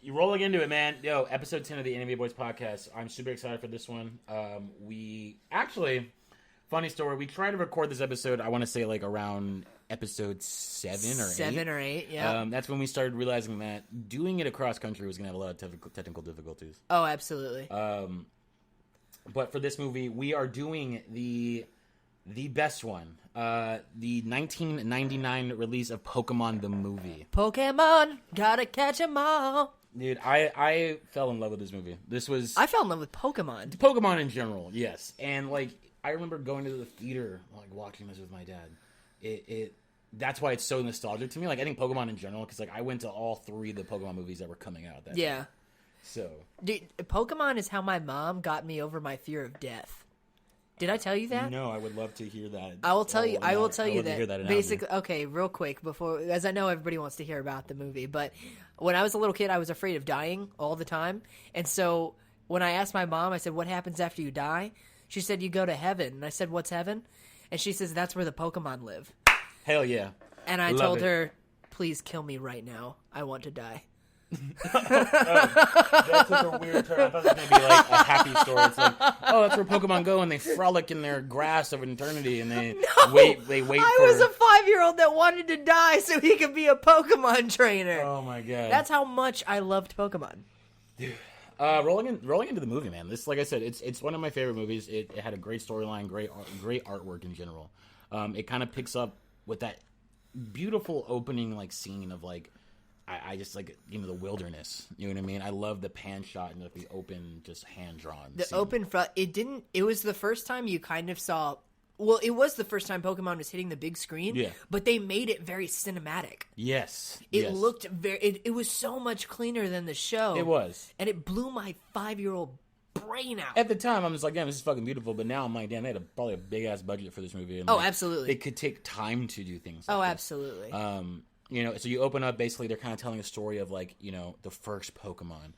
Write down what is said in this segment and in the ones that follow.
You rolling into it, man. Yo, episode 10 of the Anime Boys podcast. I'm super excited for this one. We actually, funny story, we tried to record this episode, I want to say like around episode 7 or 8. 7 or 8, yeah. That's when we started realizing that doing it across country was going to have a lot of technical difficulties. Oh, absolutely. But for this movie, we are doing the best one. The 1999 release of Pokemon the movie. Pokemon, gotta catch 'em all. Dude, I fell in love with this movie. I fell in love with Pokemon. Pokemon in general, yes. And, like, I remember going to the theater, like, watching this with my dad. That's why it's so nostalgic to me. Like, I think Pokemon in general, because, like, I went to all 3 of the Pokemon movies that were coming out that Yeah. time. So. Dude, Pokemon is how my mom got me over my fear of death. Did I tell you that? No, I would love to hear that. I will tell you. I will tell you that that. Basically, okay, real quick before, as I know everybody wants to hear about the movie, but when I was a little kid, I was afraid of dying all the time, and so when I asked my mom, I said, "What happens after you die?" She said, "You go to heaven." And I said, "What's heaven?" And she says, "That's where the Pokemon live." Hell yeah! And I told her, "Please kill me right now. I want to die." That took a weird turn. I thought it was going to be like a happy story. It's like, oh, that's where Pokemon go and they frolic in their grass of eternity and they wait I for... was a 5-year-old that wanted to die so he could be a Pokemon trainer. Oh my god. That's how much I loved Pokemon. Dude. Rolling into the movie, man. This, like I said, it's one of my favorite movies. It had a great storyline, great artwork in general. It kind of picks up with that beautiful opening like scene of like, I just like, you know, the wilderness. You know what I mean? I love the pan shot and the open, just hand drawn. The open front. It was the first time you kind of saw. Well, it was the first time Pokemon was hitting the big screen. Yeah. But they made it very cinematic. Yes. It looked very. It was so much cleaner than the show. It was, and it blew my 5-year-old brain out. At the time, I'm just like, damn, this is fucking beautiful. But now I'm like, damn, they had probably a big ass budget for this movie. And, oh, like, absolutely. It could take time to do things. Oh, like absolutely. This. You know, so you open up, basically, they're kind of telling a story of, like, you know, the first Pokemon,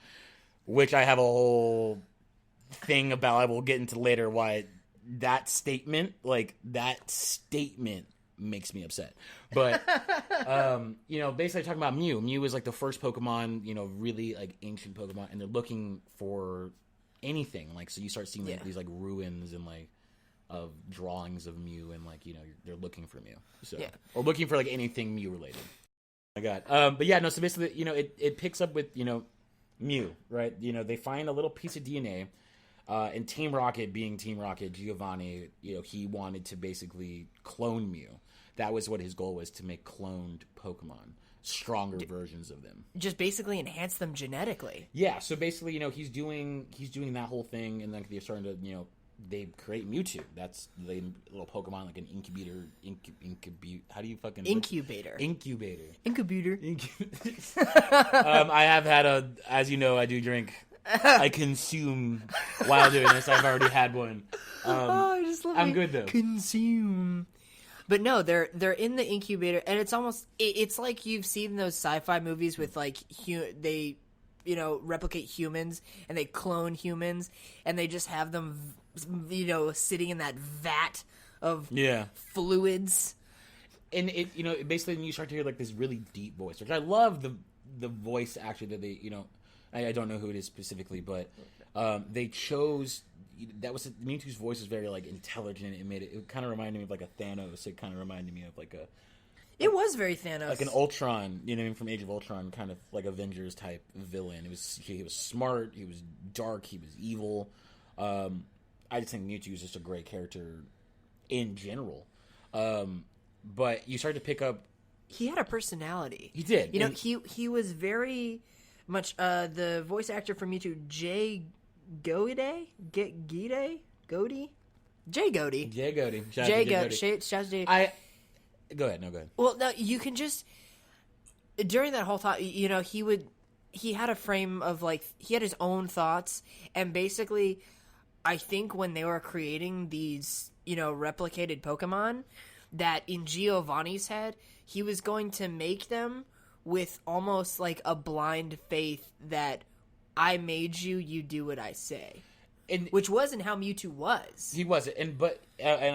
which I have a whole thing about, I will get into later, why that statement makes me upset. But, you know, basically talking about Mew. Mew is, like, the first Pokemon, you know, really, like, ancient Pokemon, and they're looking for anything. Like, so you start seeing, like, these, like, ruins and, like, of drawings of Mew, and like, you know, they're looking for Mew, so or looking for like anything Mew related. Oh my god. But yeah, no. So basically, you know, it picks up with, you know, Mew, right? You know, they find a little piece of DNA, and Team Rocket, being Team Rocket, Giovanni, you know, he wanted to basically clone Mew. That was what his goal was, to make cloned Pokemon, stronger versions of them. Just basically enhance them genetically. Yeah. So basically, you know, he's doing that whole thing, and then they're starting to, you know, they create Mewtwo. That's the little Pokemon, like an incubator. How do you fucking... Incubator. I have had as you know, I do drink. I consume while doing this. I've already had one. I just love I'm good though. Consume. But no, they're in the incubator, and it's almost... It's like you've seen those sci-fi movies with like... They, you know, replicate humans, and they clone humans, and they just have them... you know, sitting in that vat of fluids. And it, you know, basically you start to hear like this really deep voice, which I love the voice actually that they, you know, I don't know who it is specifically, but they chose, that was, Mewtwo's voice is very like intelligent. It kind of reminded me of like a Thanos. It kind of reminded me of like a... It was very Thanos. Like an Ultron, you know, from Age of Ultron, kind of like Avengers type villain. He was smart, he was dark, he was evil. I just think Mewtwo is just a great character in general. But you start to pick up... He had a personality. He did. You know, he was very much... the voice actor for Mewtwo, Jay Goody? Goody? Jay Goody. Jay Goody. Jay Goody. Go ahead. No, go ahead. Well, no, you can just... During that whole time, you know, he had a frame of, like... He had his own thoughts, and basically... I think when they were creating these, you know, replicated Pokemon, that in Giovanni's head, he was going to make them with almost like a blind faith that I made you, you do what I say. And which wasn't how Mewtwo was. He wasn't. And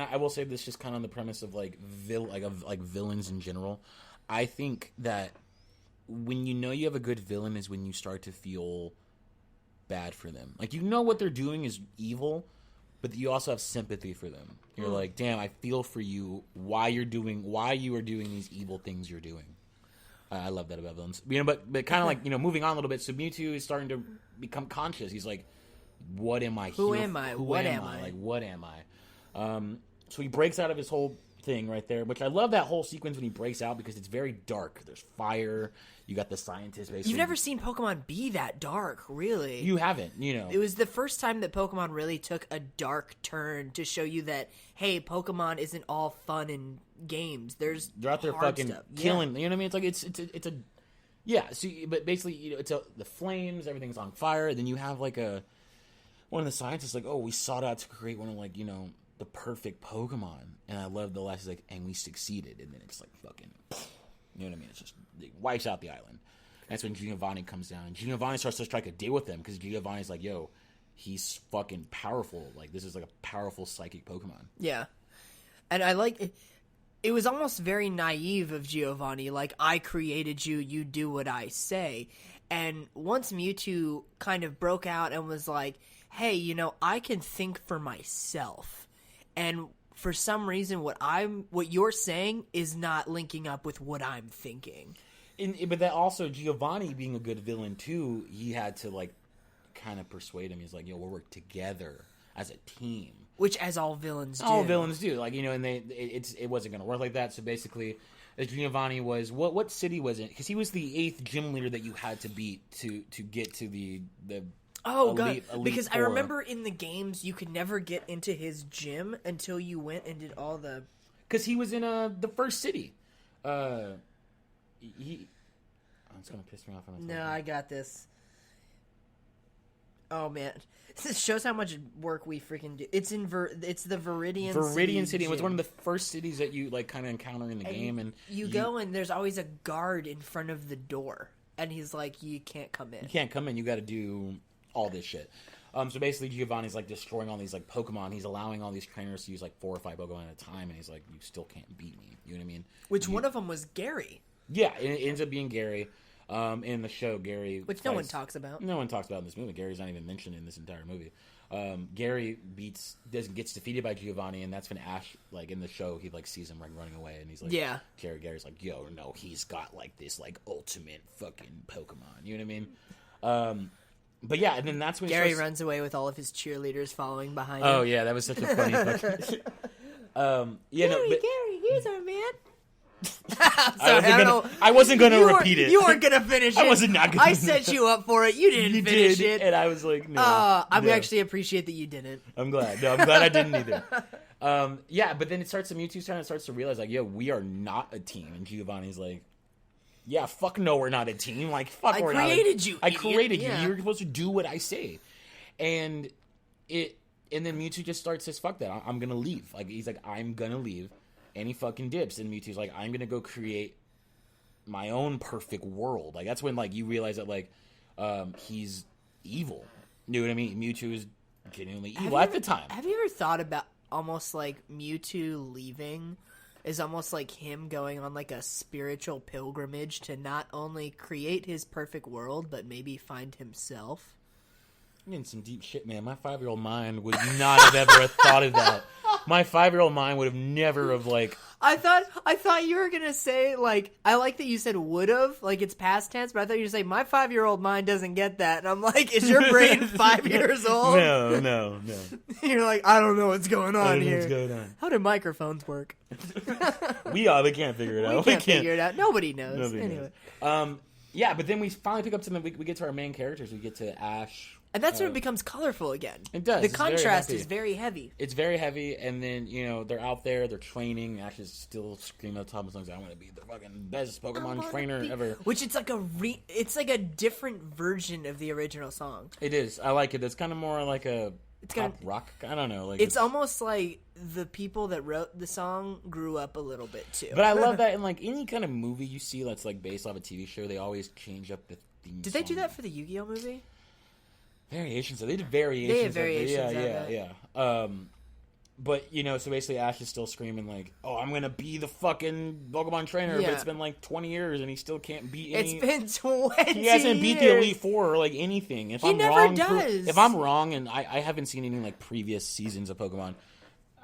I will say this just kind of on the premise of like villains in general. I think that when you know you have a good villain is when you start to feel bad for them. Like, you know what they're doing is evil, but you also have sympathy for them. You're like, damn, I feel for you why you are doing these evil things you're doing. I love that about villains. But kind of like, moving on a little bit. So Mewtwo is starting to become conscious. He's like, what am I? Who am I? What am I? Like, what am I? So he breaks out of his whole thing right there, which I love that whole sequence when he breaks out because it's very dark. There's fire. You got the scientist basically. You've never seen Pokemon be that dark, really. You haven't, It was the first time that Pokemon really took a dark turn to show you that, hey, Pokemon isn't all fun and games. They're out there fucking stuff. killing. You know what I mean? It's like it's a yeah. So, but basically, it's the flames. Everything's on fire. And then you have like one of the scientists like, oh, we sought out to create one of the perfect Pokemon. And I love the last is like, and we succeeded. And then it's like fucking, you know what I mean? It's just it wipes out the island. That's when Giovanni comes down, and Giovanni starts to strike a deal with them because Giovanni's like, yo, he's fucking powerful. Like, this is like a powerful psychic Pokemon. Yeah, and I like it. It was almost very naive of Giovanni, like, I created you, you do what I say. And once Mewtwo kind of broke out and was like, hey, I can think for myself. And for some reason, what you're saying is not linking up with what I'm thinking. But that also, Giovanni being a good villain too, he had to like kind of persuade him. He's like, yo, we'll work together as a team. Which, as all villains do. All villains do. Like, and it wasn't going to work like that. So basically, Giovanni was, what city was it? Because he was the 8th gym leader that you had to beat to get to the elite because four. I remember in the games you could never get into his gym until you went and did all the... Because he was in the first city. It's going to piss me off. No, I got this. Oh, man. This shows how much work we freaking do. It's it's the Viridian City. It was one of the first cities that you like kind of encounter in the game. And you go and there's always a guard in front of the door. And he's like, you can't come in. You can't come in. You got to do all this shit. So basically, Giovanni's like destroying all these like Pokemon. He's allowing all these trainers to use like 4 or 5 Pokemon at a time, and he's like, "You still can't beat me." You know what I mean? One of them was Gary. Yeah, it ends up being Gary. In the show, Gary, which no one talks about. No one talks about in this movie. Gary's not even mentioned in this entire movie. Gary gets defeated by Giovanni, and that's when Ash, like in the show, he like sees him like running away, and he's like, yeah. Gary's like, yo, no, he's got like this like ultimate fucking Pokemon. You know what I mean? But yeah, and then that's when Gary runs away with all of his cheerleaders following behind him. Oh yeah, that was such a funny fucking. Gary, here's our man. I wasn't gonna repeat it. You weren't gonna finish it. I wasn't not gonna. I set you up for it. You didn't finish it, and I was like, no. I actually appreciate that you didn't. I'm glad. No, I'm glad I didn't either. Yeah, but then Mewtwo starts to realize like, yo, we are not a team, and Giovanni's like, yeah, fuck no, we're not a team. Like, fuck, I created you. I created you. You're supposed to do what I say, and then Mewtwo just starts says, fuck that. I'm gonna leave. Like, he's like, I'm gonna leave. And he fucking dips, and Mewtwo's like, I'm gonna go create my own perfect world. Like, that's when, like, you realize that, like, he's evil. You know what I mean? Mewtwo is genuinely evil at the time. Have you ever thought about almost, like, Mewtwo leaving is almost like him going on, like, a spiritual pilgrimage to not only create his perfect world, but maybe find himself? I'm getting some deep shit, man. My 5-year-old mind would not have ever thought of that. My 5-year-old mind would have never have, like... I thought you were going to say, like... I like that you said would have, like it's past tense, but I thought you were going to say, my 5-year-old mind doesn't get that. And I'm like, is your brain 5 years old? No. You're like, I don't know what's going on here. What's going on. How do microphones work? They can't figure it out. We can't figure it out. Nobody knows. Anyway. Yeah, but then we finally pick up to we get to our main characters. We get to Ash... And that's when it becomes colorful again. It does. The contrast is very heavy. It's very heavy, and then, they're out there, they're training. Ash is still screaming at the top of his lungs, I want to be the fucking best Pokemon trainer ever. Which it's like a different version of the original song. It is. I like it. It's kind of more like a pop rock. I don't know. Like it's almost like the people that wrote the song grew up a little bit too. But I love that in like any kind of movie you see that's like based off a TV show, they always change up the theme. Did they do that for the Yu-Gi-Oh movie? Variations. They did variations. They had variations. Yeah. But, so basically Ash is still screaming like, oh, I'm going to be the fucking Pokemon trainer. Yeah. But it's been like 20 years and he still can't beat any... It's been 20 He hasn't beat the Elite Four or like anything. If I'm never wrong, does. If I'm wrong and I haven't seen any like previous seasons of Pokemon,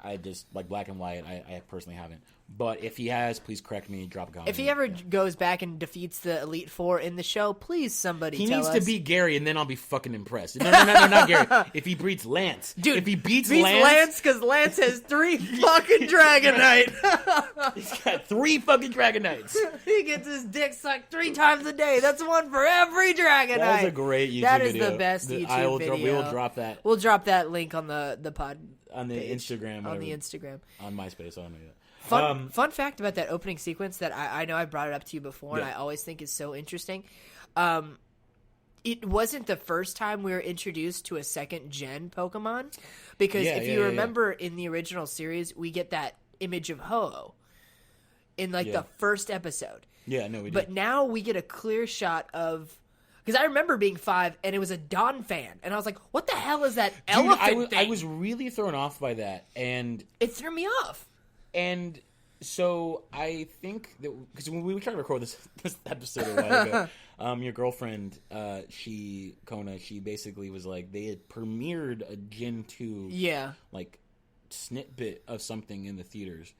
I just, like Black and White, I personally haven't. But if he has, please correct me, drop a comment. If he ever goes back and defeats the Elite Four in the show, please somebody he tell needs us. to beat Gary, and then I'll be fucking impressed. No, not Gary. If he beats Lance. Dude, if he beats Lance, because Lance has 3 fucking Dragonite. He's got 3 fucking Dragonites. He gets his dick sucked 3 times a day. That's one for every Dragonite. That was a great YouTube video. That is the best YouTube video. We will drop that. We'll drop that link on the pod. On the page, Instagram. On the Instagram. On MySpace, I don't know yet. Fun fact about that opening sequence that I know I brought it up to you before, and I always think is so interesting. It wasn't the first time we were introduced to a second-gen Pokemon, because if you remember in the original series, we get that image of Ho-Oh in the first episode. Yeah, no, we did. But now we get a clear shot of... Because I remember being 5, and it was a Don fan, and I was like, what the hell is that elephant thing? I was really thrown off by that, and... It threw me off. And so I think that... Because when we were trying to record this episode a while ago, your girlfriend, Kona, she basically was like, they had premiered a Gen 2... Yeah. Like, snippet of something in the theaters.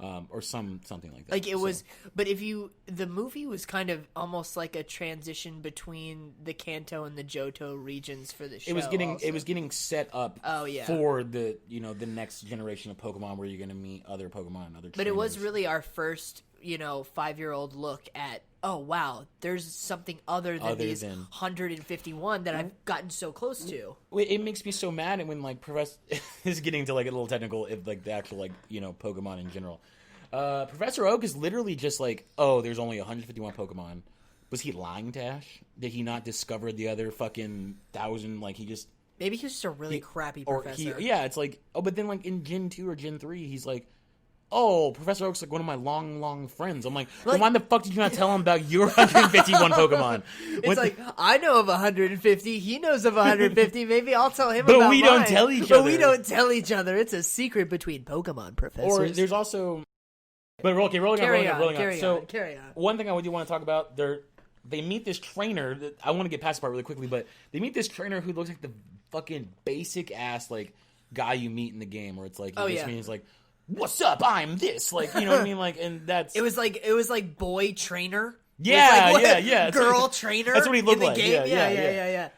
Or something like that. Like it was, but the movie was kind of almost like a transition between the Kanto and the Johto regions for the show. It was getting set up. Oh, yeah. For the the next generation of Pokemon where you're going to meet other Pokemon, other trainers. But it was really our first 5-year-old look at, oh wow, there's something other than 151 that I've gotten so close to. It makes me so mad when Professor this is getting to a little technical, if the actual Pokemon in general. Professor Oak is literally just oh, there's only 151 Pokemon. Was he lying to Ash? Did he not discover the other fucking 1,000? He just maybe he's just a really crappy professor. It's but then in Gen 2 or Gen 3 he's oh, Professor Oak's one of my long friends. I'm then why the fuck did you not tell him about your 151 Pokemon? It's I know of 150. He knows of 150. Maybe I'll tell him but about we mine. don't tell each other. But we don't tell each other. It's a secret between Pokemon professors. Or there's also... But rolling on. So carry on. One thing I do want to talk about, they meet this trainer. I want to get past the part really quickly, but they meet this trainer who looks like the fucking basic ass guy you meet in the game, where it's he's what's up? I'm this. You know what I mean? And that's... It was like boy trainer. Yeah, yeah. Girl trainer. That's what he looked in the like. Game. Yeah.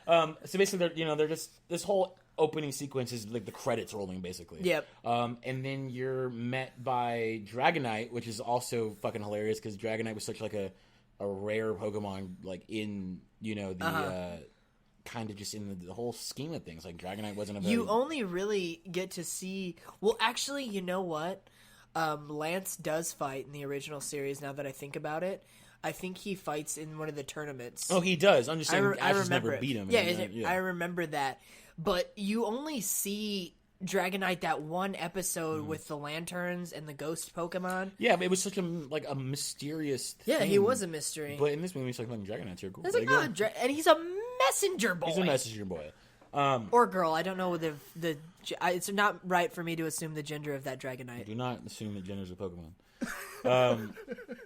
So basically, they're just... This whole opening sequence is the credits rolling, basically. Yep. And then you're met by Dragonite, which is also fucking hilarious, because Dragonite was such a rare Pokemon, in, the... kind of just in the whole scheme of things. Dragonite wasn't a very... You only really get to see... Well, actually, you know what? Lance does fight in the original series, now that I think about it. I think he fights in one of the tournaments. Oh, he does. I'm just saying Ash has never beat him. Yeah, I remember that. But you only see Dragonite that one episode with the lanterns and the ghost Pokemon. Yeah, but it was such a mysterious thing. Yeah, he was a mystery. But in this movie, he's Dragonite's here. Cool. It's and he's a messenger boy. He's a messenger boy. Or girl. I don't know it's not right for me to assume the gender of that Dragonite. Do not assume the genders of Pokemon.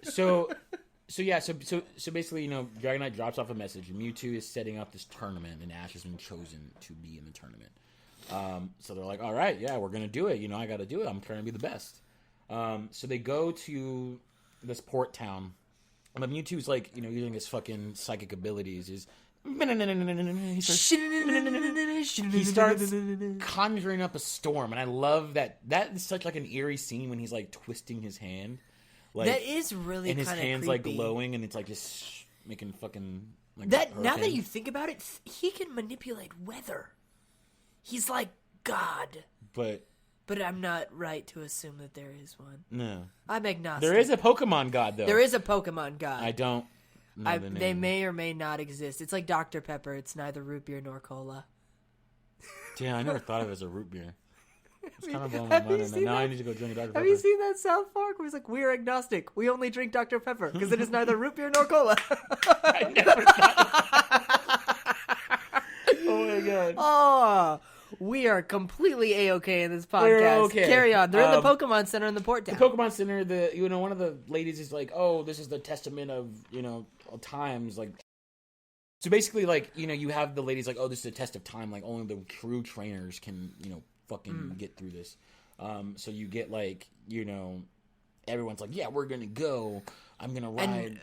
So basically, Dragonite drops off a message. Mewtwo is setting up this tournament, and Ash has been chosen to be in the tournament. So they're all right, yeah, we're gonna do it. I got to do it. I'm trying to be the best. So they go to this port town, and the Mewtwo's using his fucking psychic abilities. He starts conjuring up a storm, and I love that. That is such an eerie scene when he's twisting his hand. That is really kind of creepy. And his hand's glowing, and it's just making fucking that. Now that you think about it, he can manipulate weather. He's like God. But I'm not right to assume that there is one. No, I'm agnostic. There is a Pokemon God, though. There is a Pokemon God. I don't know the name. They may or may not exist. It's like Dr. Pepper. It's neither root beer nor cola. Yeah, I never thought of it as a root beer. It's kind of blowing my mind. Now I need to go drink a Dr. Pepper. Have you seen that South Park where it's we're agnostic. We only drink Dr. Pepper because it is neither root beer nor cola. I never thought. Oh my god. Oh. We are completely A-okay in this podcast. We're okay. Carry on. They're in the Pokemon Center in the port town. The Pokemon Center, one of the ladies is like, oh, this is the testament of, times, like. So basically, like, you have the ladies like, oh, this is a test of time. Like, only the true trainers can, fucking get through this. So you get, like, everyone's like, yeah, we're going to go. I'm going to ride,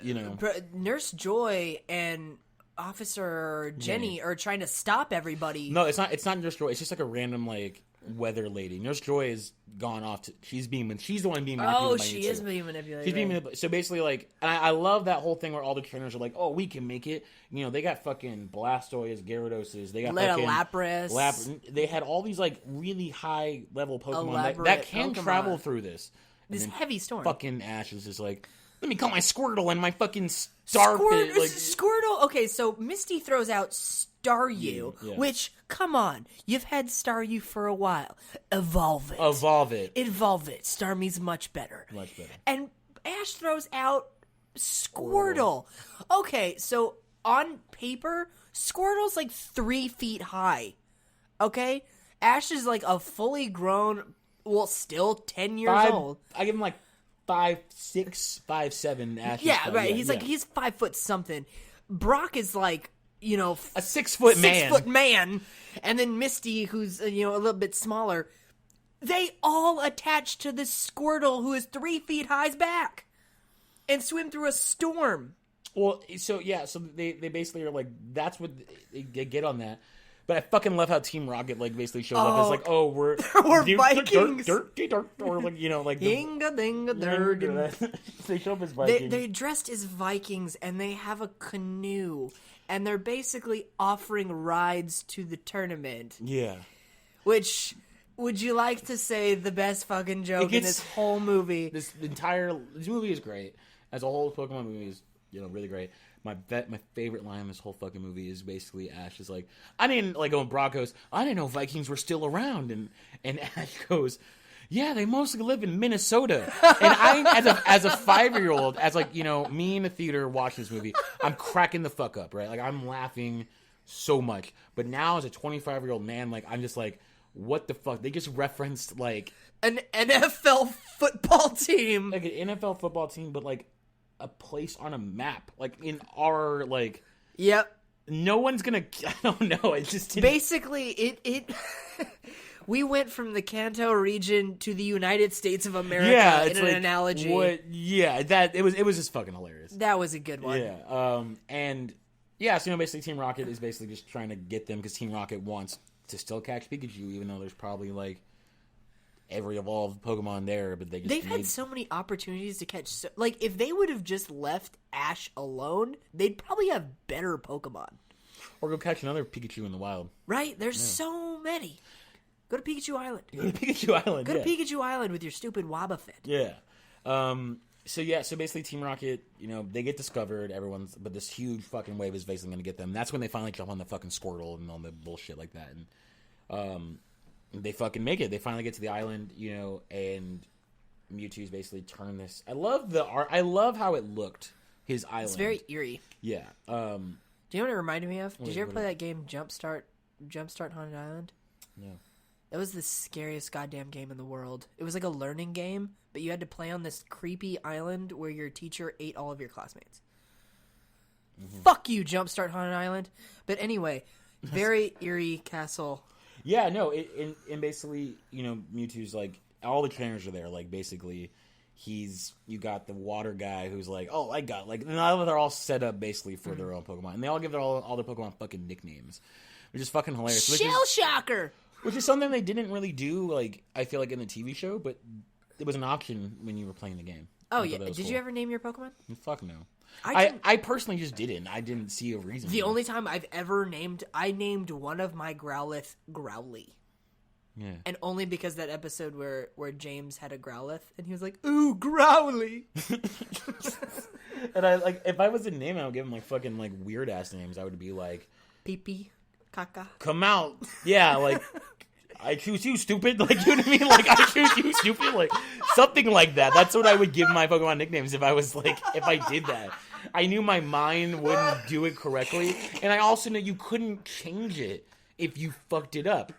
Nurse Joy and Officer Jenny are trying to stop everybody. No, it's not Nurse Joy. It's just like a random, like, weather lady. Nurse Joy is gone off to... She's the one being manipulated. Oh, she is being manipulated. She's being manipulated. So basically, like... And I love that whole thing where all the trainers are like, oh, we can make it. They got fucking Blastoise, Gyarados, they got fucking... Lapras. They had all these, like, really high-level Pokemon that can Pokemon. Travel through this. This heavy storm. Fucking Ash is just like... Let me call my Squirtle and my fucking Starfit. Squirtle. Okay, so Misty throws out Staryu, which, come on, you've had Staryu for a while. Evolve it. Evolve it. Starmie's much better. And Ash throws out Squirtle. Okay, so on paper, Squirtle's like 3 feet high. Okay? Ash is like a fully grown, well, still 10 years old. I give him like 5'6", 5'7". Ash. Yeah, right. He's 5 foot something. Brock is like, a 6 foot man. 6 foot man. And then Misty, who's a little bit smaller. They all attach to this Squirtle who is 3 feet high's back and swim through a storm. Well, so they basically are like, that's what they get on that. But I fucking love how Team Rocket basically shows up as like, oh, we're Vikings, or like Dinga dinga durgan. They show up as Vikings. They're dressed as Vikings and they have a canoe and they're basically offering rides to the tournament. Yeah, which would you like to say the best fucking joke in this whole movie? This movie is great as a whole. Pokemon movie is really great. My favorite line in this whole fucking movie is basically Ash is like, when Brock goes, I didn't know Vikings were still around, and Ash goes, yeah, they mostly live in Minnesota. And I, as a 5-year-old, as me in the theater watching this movie, I'm cracking the fuck up, right? Like, I'm laughing so much. But now as a 25-year-old man, I'm just like, what the fuck? They just referenced an NFL football team, like an NFL football team, but a place on a map, in our Yep. No one's gonna. I don't know. It just didn't... basically it. We went from the Kanto region to the United States of America in an analogy. That it was just fucking hilarious. That was a good one. Yeah. And yeah. So basically, Team Rocket is basically just trying to get them because Team Rocket wants to still catch Pikachu, even though there's probably every evolved Pokemon there, but they've had so many opportunities to catch. If they would have just left Ash alone, they'd probably have better Pokemon. Or go catch another Pikachu in the wild. Right? There's so many. Go to Pikachu Island. Go to Pikachu Island with your stupid Wobbuffet. Yeah. So basically Team Rocket, they get discovered. But this huge fucking wave is basically going to get them. That's when they finally jump on the fucking Squirtle and all the bullshit like that. And they fucking make it. They finally get to the island, and Mewtwo's basically turned this. I love the art. I love how it looked. His island. It's very eerie. Yeah. Do you know what it reminded me of? Did you ever play that game Jumpstart Haunted Island? No. That was the scariest goddamn game in the world. It was like a learning game, but you had to play on this creepy island where your teacher ate all of your classmates. Mm-hmm. Fuck you, Jumpstart Haunted Island. But anyway, very eerie castle. Yeah, no, and basically, Mewtwo's all the trainers are there. Basically, you got the water guy who's oh, I got, now they're all set up basically for their own Pokemon. And they all give all their Pokemon fucking nicknames, which is fucking hilarious. Shell Shocker! Which is something they didn't really do, I feel in the TV show, but it was an option when you were playing the game. Oh, yeah. Did you ever name your Pokemon? Fuck no. I personally just didn't. I didn't see a reason. The only time I've ever named one of my Growlithe Growly. Yeah. And only because that episode where James had a Growlithe and he was like, ooh, Growly. And if I was to name it, I would give him fucking weird ass names. I would be Pee-pee, Caca. Come out. Yeah, I choose you, stupid. You know what I mean? I choose you, stupid. Something like that. That's what I would give my Pokemon nicknames if I was if I did that. I knew my mind wouldn't do it correctly, and I also knew you couldn't change it if you fucked it up.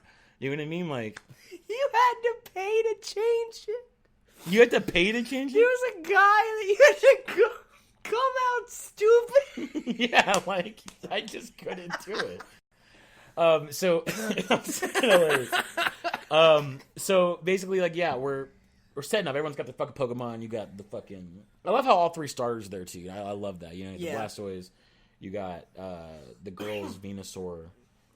You know what I mean? Like, you had to pay to change it. You had to pay to change it? There was a guy that you had to come out stupid. Yeah, like, I just couldn't do it. So, hilarious. So basically, like, yeah, we're setting up. Everyone's got the fucking Pokemon. You got the fucking... I love how all three starters are there, too. I love that. You know, the Blastoise, you got the girl's Venusaur,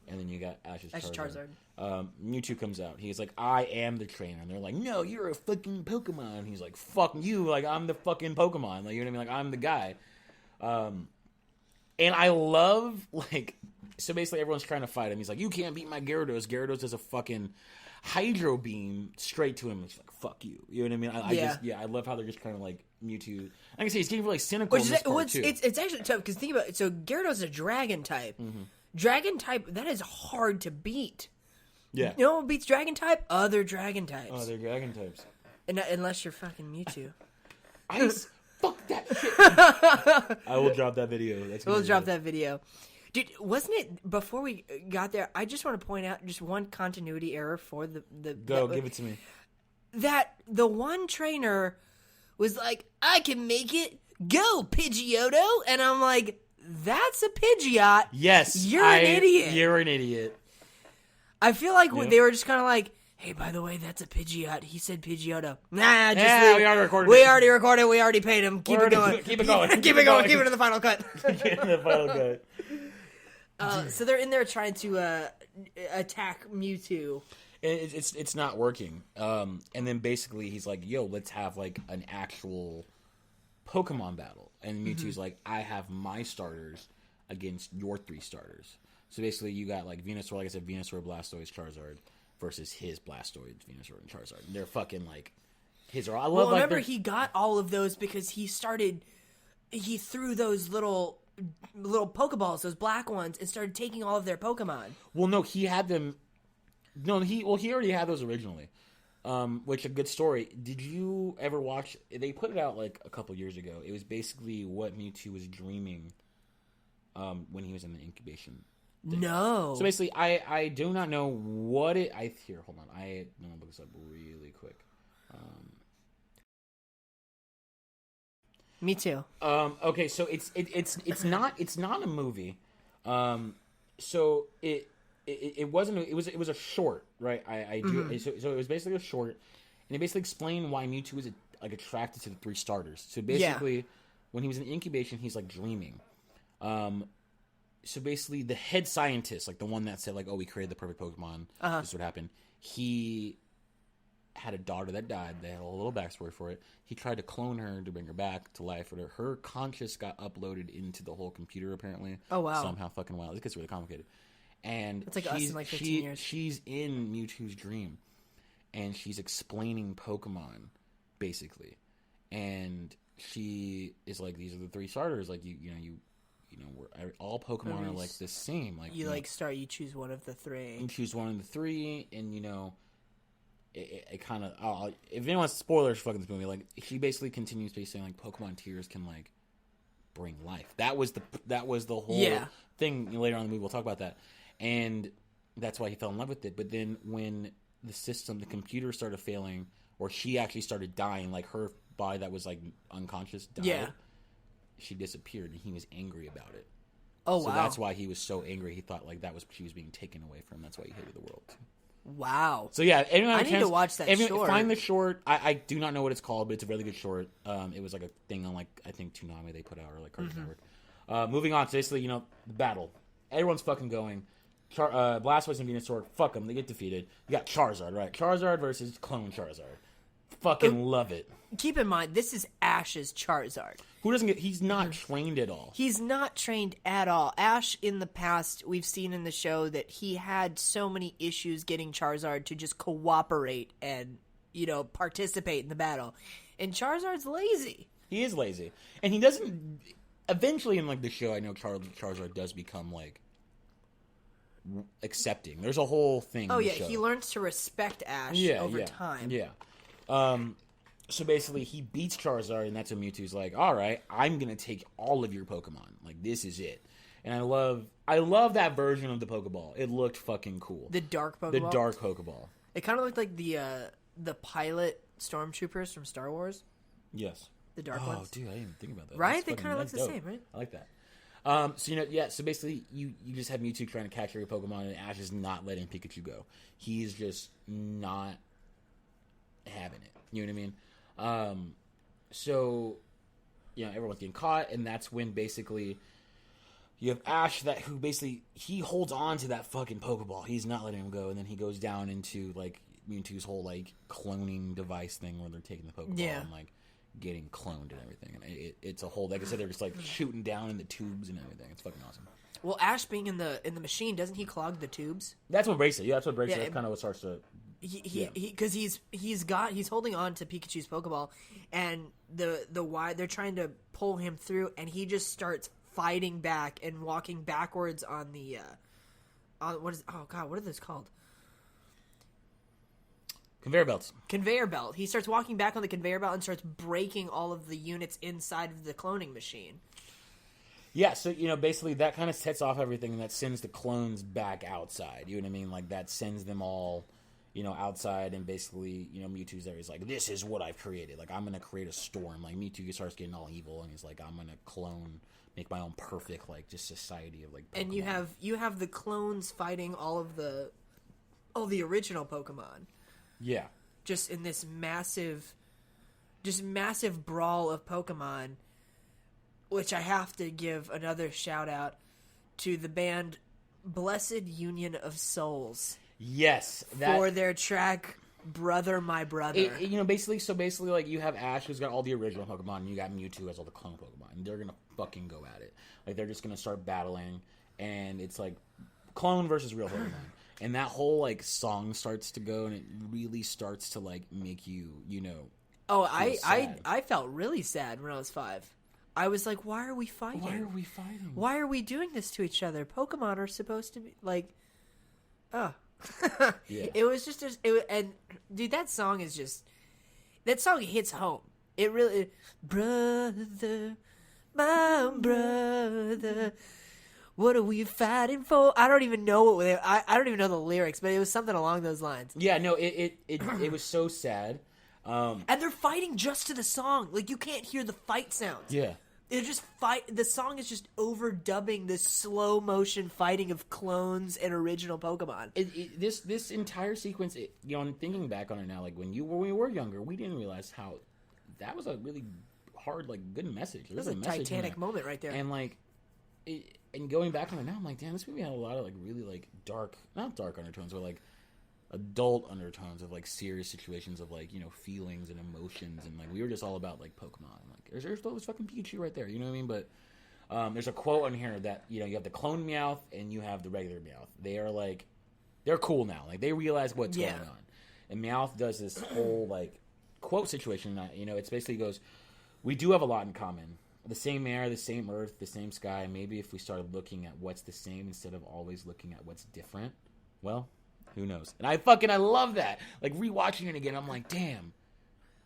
and then you got Ash's Charizard. Mewtwo comes out. He's like, I am the trainer. And they're like, no, you're a fucking Pokemon. And he's like, fuck you. Like, I'm the fucking Pokemon. Like, you know what I mean? Like, I'm the guy. And I love, like... So basically, everyone's trying to fight him. He's like, you can't beat my Gyarados. Gyarados does a fucking Hydro Beam straight to him. And he's like, fuck you. You know what I mean? I love how they're just kind of like Mewtwo. Like I say, he's getting really cynical in this part, too. It's actually tough, because think about it. So Gyarados is a Dragon type. Mm-hmm. Dragon type, that is hard to beat. Yeah. You know what beats Dragon type? Other Dragon types. Other Dragon types. Unless you're fucking Mewtwo. Fuck that shit. I will drop that video. We'll drop that video. Dude, wasn't it, before we got there, I just want to point out just one continuity error for the Go, give it to me. That the one trainer was like, I can make it, go, Pidgeotto. And I'm like, that's a Pidgeot. Yes. You're an idiot. You're an idiot. I feel like they were just kind of like, hey, by the way, that's a Pidgeot. He said Pidgeotto. Nah, just we already recorded. We already recorded. We already paid him. Keep it going. Keep it going. Keep it going. Keep it in the final cut. Keep it in the final cut. So they're in there trying to attack Mewtwo. It's not working. And then basically he's like, yo, let's have like an actual Pokemon battle. And Mewtwo's like, I have my starters against your three starters. So basically you got like Venusaur, like I said, Venusaur, Blastoise, Charizard versus his Blastoise, Venusaur, and Charizard. And they're fucking like his. I love. Remember he got all of those because he threw those little Pokeballs, those black ones, and started taking all of their Pokemon. Well, no, he had them. No, he already had those originally. Which a good story. Did you ever watch? They put it out like a couple years ago. It was basically what Mewtwo was dreaming when he was in the incubation thing. No. So basically, I do not know what it. Here, hold on. I'm gonna look this up really quick. Me too. Okay, so it's not a movie. So it wasn't. It was a short, right? So it was basically a short, and it basically explained why Mewtwo was like attracted to the three starters. So basically, when he was in incubation, he's like dreaming. So basically, the head scientist, like the one that said like, "Oh, we created the perfect Pokemon. This is what happened." He had a daughter that died. They had a little backstory for it. He tried to clone her to bring her back to life, but her conscious got uploaded into the whole computer, apparently. Oh, wow. Somehow fucking wild. It gets really complicated. And it's like us in like 15 years. She's in Mewtwo's dream, and she's explaining Pokemon, basically. And she is like, these are the three starters. Like, you know, all Pokemon are like the same. Like you choose one of the three. You choose one of the three, and you know, it kind of. If anyone wants spoilers for fucking this movie, like she basically continues to saying like Pokemon tears can like bring life. That was the whole thing. Later on in the movie, we'll talk about that, and that's why he fell in love with it. But then when the computer started failing, or she actually started dying, like her body that was like unconscious died. Yeah. She disappeared, and he was angry about it. Oh, so wow. That's why he was so angry. He thought like she was being taken away from him. That's why he hated the world. Wow. So yeah, I need to watch that short. Find the short. I do not know what it's called, but it's a really good short. It was like a thing on like I think Toonami they put out, or like Cartoon Network. Moving on, so basically, you know, the battle. Everyone's fucking going. Blastoise and Venusaur, fuck them. They get defeated. You got Charizard, right? Charizard versus clone Charizard. Fucking love it. Keep in mind, this is Ash's Charizard. He's not trained at all. He's not trained at all. Ash, in the past, we've seen in the show that he had so many issues getting Charizard to just cooperate and, you know, participate in the battle. And Charizard's lazy. He is lazy. And he doesn't... Eventually in, like, the show, I know Charizard does become, like, accepting. There's a whole thing in the show. He learns to respect Ash over time. Yeah. So basically, he beats Charizard, and that's when Mewtwo's like, all right, I'm going to take all of your Pokemon. Like, this is it. And I love that version of the Pokeball. It looked fucking cool. The dark Pokeball. The dark Pokeball. It kind of looked like the pilot stormtroopers from Star Wars. Yes. The dark ones. Oh, dude, I didn't even think about that. Right? They kind of look the same, right? I like that. So basically, you just have Mewtwo trying to catch every Pokemon, and Ash is not letting Pikachu go. He's just not having it. You know what I mean? So, everyone's getting caught, and that's when basically you have Ash who basically he holds on to that fucking Pokeball. He's not letting him go, and then he goes down into like Mewtwo's whole like cloning device thing where they're taking the Pokeball and like getting cloned and everything. And it's a whole, like I said, they're just like shooting down in the tubes and everything. It's fucking awesome. Well, Ash being in the machine, doesn't he clog the tubes? That's what breaks it. Yeah, that's what breaks it. That's kind of what starts to. Because he's holding on to Pikachu's Pokeball, and they're trying to pull him through, and he just starts fighting back and walking backwards on the what are those called? Conveyor belts. Conveyor belt. He starts walking back on the conveyor belt and starts breaking all of the units inside of the cloning machine. Yeah, so, basically that kind of sets off everything, and that sends the clones back outside. You know what I mean? Like, that sends them all, outside, and basically, Mewtwo's there. He's like, this is what I've created. Like, I'm going to create a storm. Like, Mewtwo starts getting all evil, and he's like, I'm going to make my own perfect, like, just society of, like, Pokemon. And you have the clones fighting all the original Pokemon. Yeah. Just in this massive brawl of Pokemon, which I have to give another shout out to the band Blessed Union of Souls. Yes. For their track Brother My Brother. Basically, like, you have Ash, who's got all the original Pokemon, and you got Mewtwo, who has all the clone Pokemon, and they're gonna fucking go at it. Like, they're just gonna start battling, and it's like clone versus real Pokemon. And that whole, like, song starts to go, and it really starts to, like, make you, Oh, I felt really sad when I was 5. I was like, why are we fighting? Why are we doing this to each other? Pokemon are supposed to be, like, yeah. It was just, and, dude, that song hits home. It really, brother, my brother, what are we fighting for? I don't even know I don't even know the lyrics, but it was something along those lines. Yeah, no, it was so sad. And they're fighting just to the song. Like, you can't hear the fight sounds. Yeah. They're just the song is just overdubbing this slow motion fighting of clones and original Pokemon. This entire sequence, thinking back on it now, like when we were younger, we didn't realize how that was a really hard, like, good message. That was a Titanic moment right there. And like, and going back on it now, I'm like, damn, this movie had a lot of, like, really, like, not dark undertones, but, like, adult undertones of, like, serious situations of, like, feelings and emotions, and, like, we were just all about, like, Pokemon. Like, there's fucking Pikachu right there, you know what I mean? But there's a quote on here that, you have the clone Meowth and you have the regular Meowth. They are, like, they're cool now. Like, they realize what's going on. And Meowth does this whole, like, quote situation that, it's basically goes, we do have a lot in common. The same air, the same earth, the same sky. Maybe if we started looking at what's the same instead of always looking at what's different, well, who knows? And I love that. Like, rewatching it again, I'm like, damn.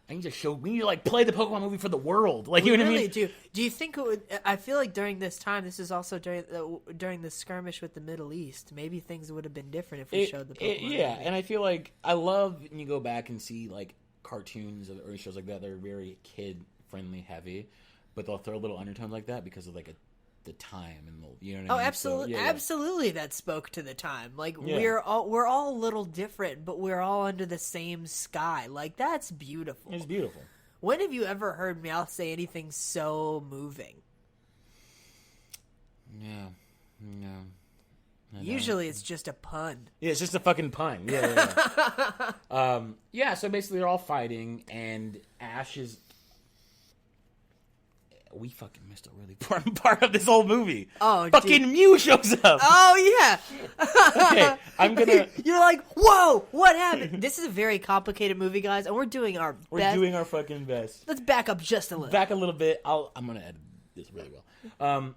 We need to, like, play the Pokemon movie for the world. Like, you know what I mean? Do you think it would? I feel like during this time, this is also during the skirmish with the Middle East. Maybe things would have been different if we showed the Pokemon movie. And I feel like I love when you go back and see, like, cartoons or shows like that. They're very kid friendly heavy, but they'll throw little undertones like that because of, like, the time and you know what I mean? Absolutely, absolutely. That spoke to the time. Like, Yeah. we're all a little different, but we're all under the same sky. Like, that's beautiful. It's beautiful. When have you ever heard Meowth say anything so moving? Yeah, no. Usually, it's just a pun. Yeah, it's just a fucking pun. Yeah. Yeah. So basically, they're all fighting, and Ash is. We fucking missed a really important part of this whole movie. Oh, fucking dude. Mew shows up. Oh, yeah. Okay, I'm gonna... You're like, whoa, what happened? This is a very complicated movie, guys, and we're doing our best. We're doing our fucking best. Let's back up just a little. Back a little bit. I'm gonna edit this really well.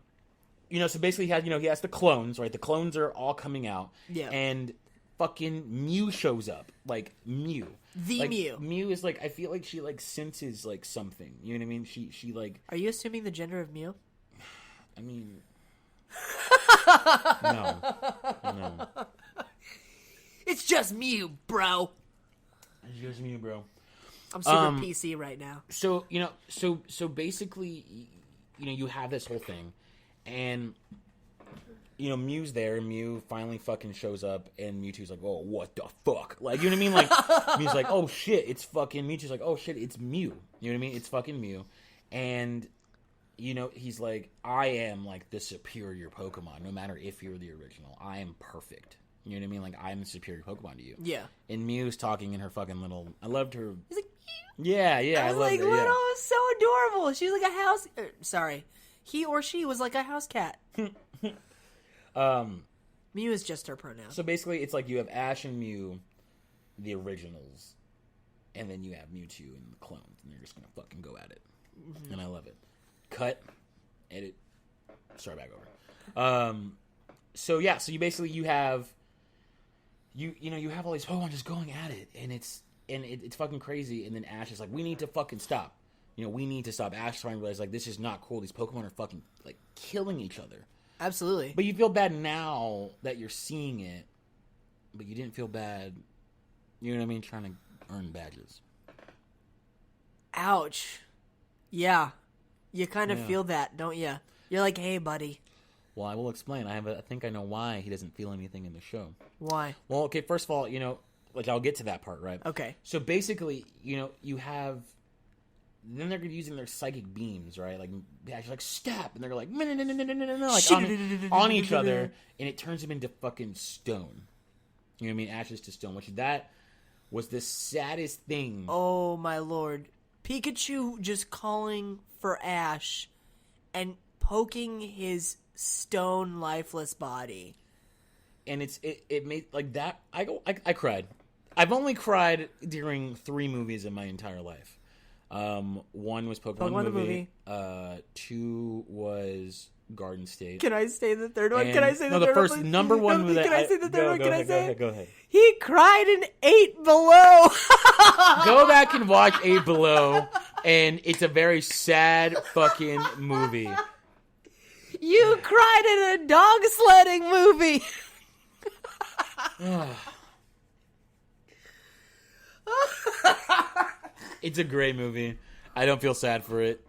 So basically he has the clones, right? The clones are all coming out. Yeah. And fucking Mew shows up. Like, Mew. The Mew. Mew is like, I feel like she, like, senses, like, something. You know what I mean? She like... Are you assuming the gender of Mew? I mean... No. It's just Mew, bro. It's just Mew, bro. I'm super PC right now. So, so basically, you have this whole thing, and, Mew's there, Mew finally fucking shows up, and Mewtwo's like, oh, what the fuck? Like, you know what I mean? Like, Mew's like, oh, shit, it's fucking Mewtwo's like, oh, shit, it's Mew. You know what I mean? It's fucking Mew. And, he's like, I am, like, the superior Pokemon, no matter if you're the original. I am perfect. You know what I mean? Like, I'm the superior Pokemon to you. Yeah. And Mew's talking in her fucking little... I loved her... He's like... Yeah, I was loved like, her, little, yeah. it was so adorable. She was like a house... sorry. He or she was like a house cat. Mew is just her pronoun. So basically, it's like you have Ash and Mew, the originals, and then you have Mewtwo and the clones, and they're just gonna fucking go at it. Mm-hmm. And I love it. Cut, edit, start back over. So yeah, so you have you have all these Pokemon just going at it, and it's fucking crazy. And then Ash is like, we need to fucking stop. We need to stop. Ash trying to realize, like, this is not cool. These Pokemon are fucking, like, killing each other. Absolutely. But you feel bad now that you're seeing it, but you didn't feel bad, you know what I mean, trying to earn badges. Ouch. Yeah. You kind of feel that, don't you? You're like, hey, buddy. Well, I will explain. I think I know why he doesn't feel anything in the show. Why? Well, okay, first of all, like, I'll get to that part, right? Okay. So basically, you have... Then they're using their psychic beams, right? Like, Ash is like, stop! And they're like, no, like, on each other, and it turns him into fucking stone. You know what I mean? Ashes to stone, which that was the saddest thing. Oh, my lord. Pikachu just calling for Ash and poking his stone lifeless body. And it made, like, that, I cried. I've only cried during 3 movies in my entire life. One was Pokemon the movie. 2 was Garden State. Can I say the third one? Can I say the third one? No, the first number one was... Can I say the third one? Can I say it? Go ahead. He cried in 8 Below. Go back and watch 8 Below, and it's a very sad fucking movie. You cried in a dog sledding movie. It's a great movie. I don't feel sad for it.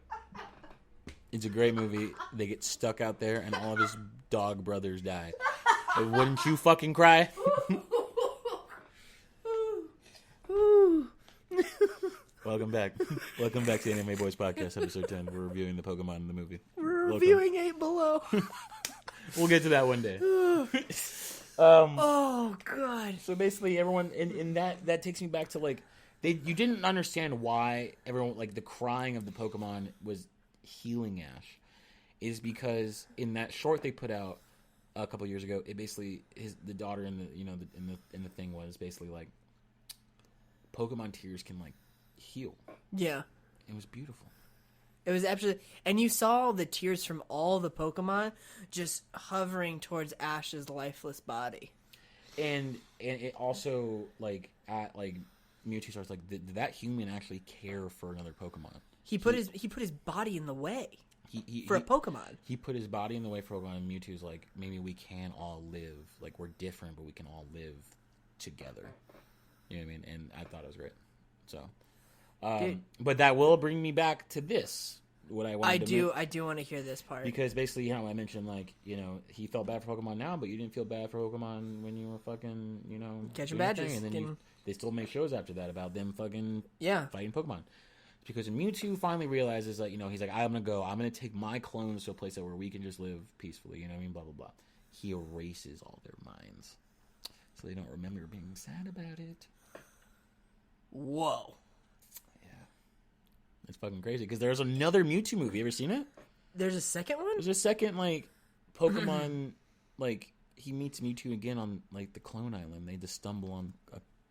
It's a great movie. They get stuck out there and all of his dog brothers die. But wouldn't you fucking cry? Welcome back. Welcome back to the Anime Boys Podcast, episode 10. We're reviewing the Pokemon in the movie. We're reviewing 8 Below. We'll get to that one day. Oh, God. So basically, everyone, and that takes me back to, like, you didn't understand why everyone, like, the crying of the Pokemon was healing Ash, is because in that short they put out a couple years ago, it basically the daughter in the thing was basically like, Pokemon tears can, like, heal. Yeah, it was beautiful. It was absolutely, and you saw the tears from all the Pokemon just hovering towards Ash's lifeless body, and it also, like, at, like, Mewtwo starts like, did that human actually care for another Pokemon? He put his body in the way for a Pokemon. He put his body in the way for a Pokemon, and Mewtwo's like, maybe we can all live, like, we're different, but we can all live together. You know what I mean? And I thought it was great. So, but that will bring me back to this. What I wanted to I do want to hear this part, because basically, I mentioned, like, he felt bad for Pokemon now, but you didn't feel bad for Pokemon when you were fucking, catching badges, and then they still make shows after that about them fucking fighting Pokemon. Because when Mewtwo finally realizes that, he's like, I'm gonna take my clones to a place where we can just live peacefully, you know what I mean, blah blah blah. He erases all their minds, so they don't remember being sad about it. Whoa. It's fucking crazy, because there's another Mewtwo movie. You ever seen it? There's a second one? There's a second, like, Pokemon, like, he meets Mewtwo again on, like, the Clone Island. They just stumble on...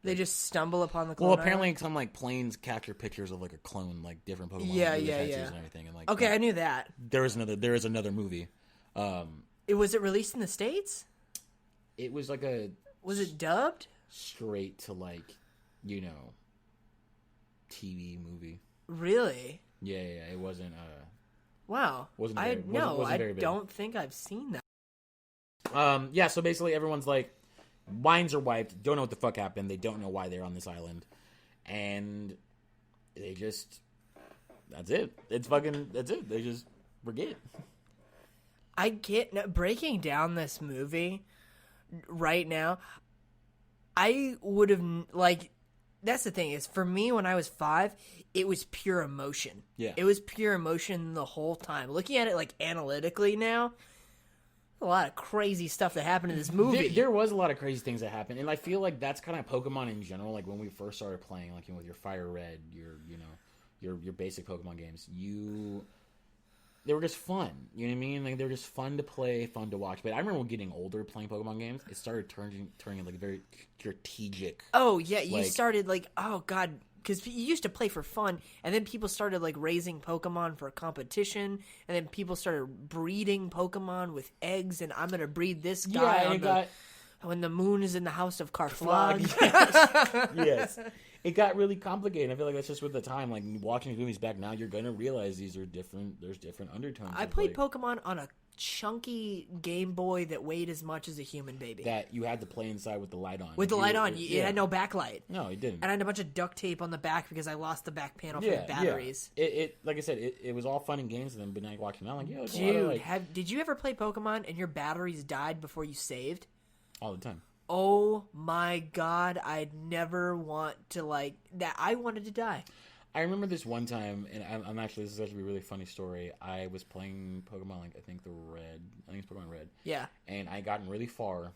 They just stumble upon the clone Well, apparently island? Some, like, planes capture pictures of, like, a clone, like, different Pokemon. Yeah. And everything. And, like, okay, I knew that. There is another movie. Was it released in the States? It was, like, a... Was it dubbed? Straight to, like, TV movie. Really? Yeah, it wasn't. Wow. Wasn't very I big. don't think I've seen that. Yeah, so basically everyone's like, minds are wiped, don't know what the fuck happened, they don't know why they're on this island, and they just, that's it. That's it. They just forget. I get, breaking down this movie right now, I would have, like, that's the thing, is for me, when I was 5, it was pure emotion. Yeah. It was pure emotion the whole time. Looking at it, like, analytically now, a lot of crazy stuff that happened in this movie. There was a lot of crazy things that happened, and I feel like that's kind of Pokemon in general. Like when we first started playing, like with your Fire Red, your basic Pokemon games, they were just fun. You know what I mean? Like they were just fun to play, fun to watch. But I remember getting older playing Pokemon games, it started turning like very strategic. Oh yeah, you started like, oh god. Because you used to play for fun, and then people started, like, raising Pokemon for competition, and then people started breeding Pokemon with eggs, and I'm going to breed this guy when the moon is in the house of Carflag. Yes. It got really complicated. I feel like that's just with the time. Like, watching these movies back now, you're going to realize there's different undertones. I played Pokemon on a chunky Game Boy that weighed as much as a human baby. That you had to play inside with the light on. With the light on. It had no backlight. No, it didn't. And I had a bunch of duct tape on the back because I lost the back panel for the batteries. Yeah. It like I said, it was all fun and games, and then but now watching now, like, dude, did you ever play Pokemon and your batteries died before you saved? All the time. Oh my god, I'd never want to, like, that. I wanted to die. I remember this one time, and this is actually a really funny story. I was playing Pokemon, like, I think it's Pokemon Red. Yeah. And I gotten really far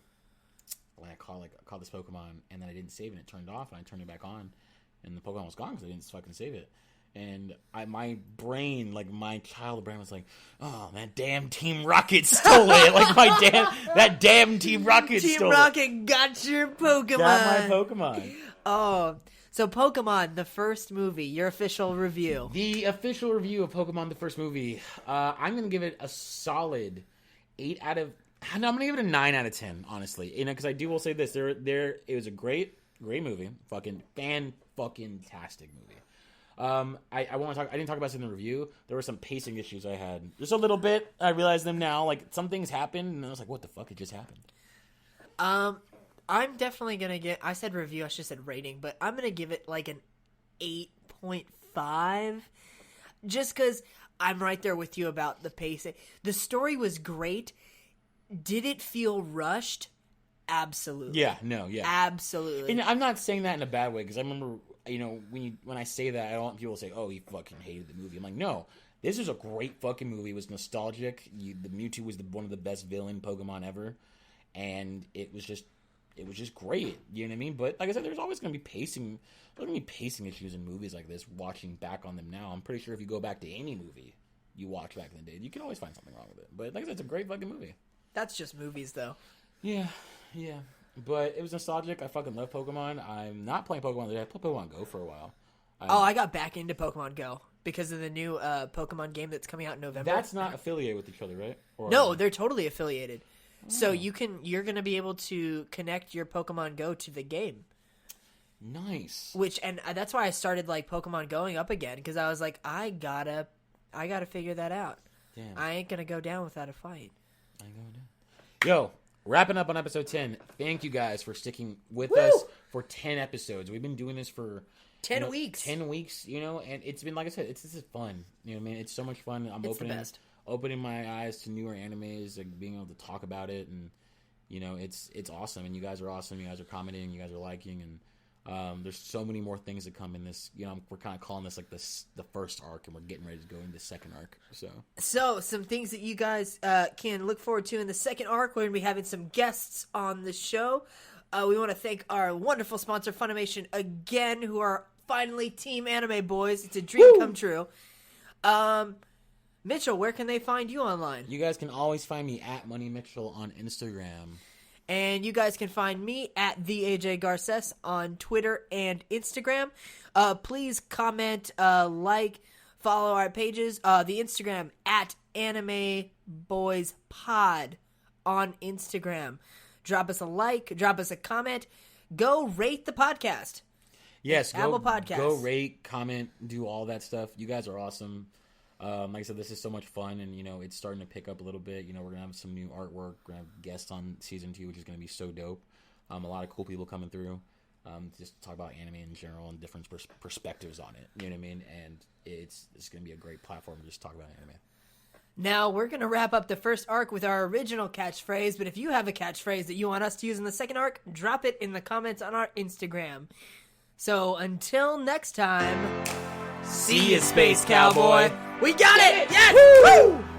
when I caught this Pokemon, and then I didn't save it, and it turned off, and I turned it back on, and the Pokemon was gone because I didn't fucking save it. And my brain, like my child brain, was like, "Oh, that damn Team Rocket stole it! Like that damn Team Rocket stole it. Team Rocket got your Pokemon. Got my Pokemon." Oh, so Pokemon, the first movie, your official review. The official review of Pokemon, the first movie. I'm gonna give it a solid 8 out of. No, I'm gonna give it a 9 out of 10. Honestly, because I will say this: it was a great movie, fucking tastic movie. I want to talk. I didn't talk about this in the review. There were some pacing issues I had, just a little bit. I realized them now. Like some things happened, and I was like, "What the fuck? It just happened." I'm definitely gonna get. I said review. I should have said rating, but I'm gonna give it like an 8.5, just because I'm right there with you about the pacing. The story was great. Did it feel rushed? Absolutely. Yeah. No. Yeah. Absolutely. And I'm not saying that in a bad way because I remember. When I say that, I don't want people to say, "Oh, he fucking hated the movie." I'm like, no, this is a great fucking movie. It was nostalgic. The Mewtwo was one of the best villain Pokemon ever, and it was just great. You know what I mean? But like I said, there's always going to be pacing. There's going to be pacing issues in movies like this. Watching back on them now, I'm pretty sure if you go back to any movie you watch back in the day, you can always find something wrong with it. But like I said, it's a great fucking movie. That's just movies, though. Yeah. But it was nostalgic. I fucking love Pokemon. I'm not playing Pokemon today. I played Pokemon Go for a while. I got back into Pokemon Go because of the new Pokemon game that's coming out in November. That's not affiliated with each other, right? No, they're totally affiliated. Oh. So you're going to be able to connect your Pokemon Go to the game. Nice. And that's why I started like Pokemon going up again because I was like, I gotta figure that out. Damn. I ain't gonna go down without a fight. I ain't going down. Yo. Wrapping up on episode 10, thank you guys for sticking with us for 10 episodes. We've been doing this for 10 weeks. 10 weeks, and it's been, like I said, this is fun. You know what I mean? It's so much fun. Opening my eyes to newer animes, like being able to talk about it, and, it's awesome. And you guys are awesome. You guys are commenting. You guys are liking, and there's so many more things that come in this. We're kind of calling this like the first arc, and we're getting ready to go into the second arc. So some things that you guys can look forward to in the second arc. We're going to be having some guests on the show. We want to thank our wonderful sponsor, Funimation, again, who are finally Team Anime Boys. It's a dream come true. Mitchell, where can they find you online? You guys can always find me at Money Mitchell on Instagram. And you guys can find me at the AJ Garces on Twitter and Instagram. Please comment, like, follow our pages. The Instagram at Anime Boys Pod on Instagram. Drop us a like, drop us a comment. Go rate the podcast. Yes, Apple Podcasts. Go rate, comment, do all that stuff. You guys are awesome. Like I said, this is so much fun, and it's starting to pick up a little bit. We're gonna have some new artwork. We're gonna have guests on season 2, which is gonna be so dope. A lot of cool people coming through. Just talk about anime in general and different perspectives on it. You know what I mean? And it's gonna be a great platform to just talk about anime. Now, we're going to wrap up the first arc with our original catchphrase, but if you have a catchphrase that you want us to use in the second arc, drop it in the comments on our Instagram. So, until next time, see you, Space Cowboy! We got it! Yes! Woo!